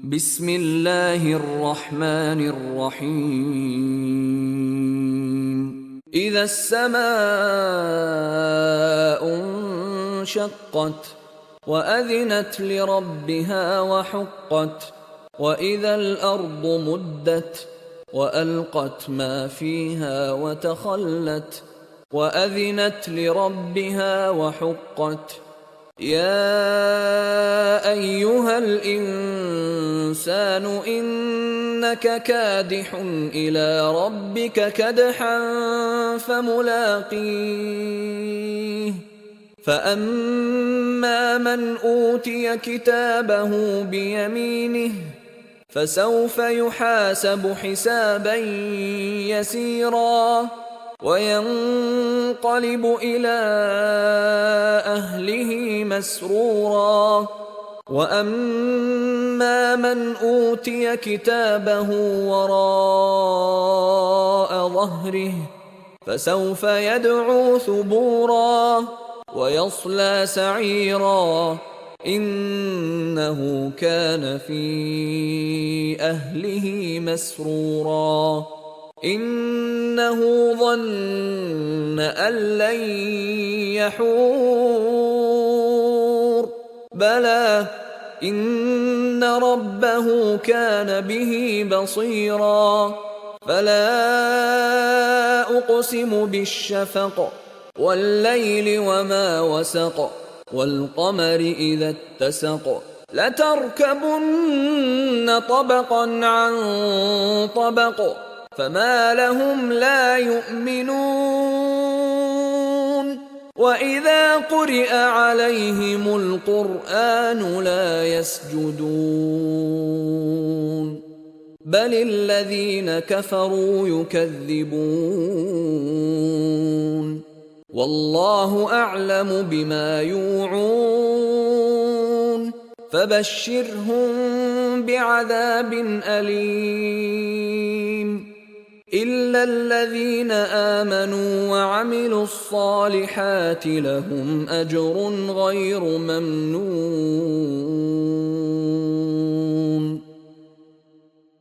بسم الله الرحمن الرحيم إذا السماء انشقت وأذنت لربها وحقت وإذا الأرض مدت وألقت ما فيها وتخلت وأذنت لربها وحقت يا أيها الإنسان إنك كادح إلى ربك كدحا فملاقيه فأما من أوتي كتابه بيمينه فسوف يحاسب حسابا يسيرا وينقلب إلى أهله مسرورا وأما من أوتي كتابه وراء ظهره فسوف يدعو ثبورا ويصلى سعيرا إنه كان في أهله مسرورا إنه ظن أن لن يحور بلى إن ربه كان به بصيرا فلا أقسم بالشفق والليل وما وسق والقمر إذا اتسق لتركبن طبقا عن طبق فما لهم لا يؤمنون وإذا قرئ عليهم القرآن لا يسجدون بل الذين كفروا يكذبون والله أعلم بما يوعون فبشرهم بعذاب أليم إلا الذين آمنوا وعملوا الصالحات لهم أجر غير ممنون.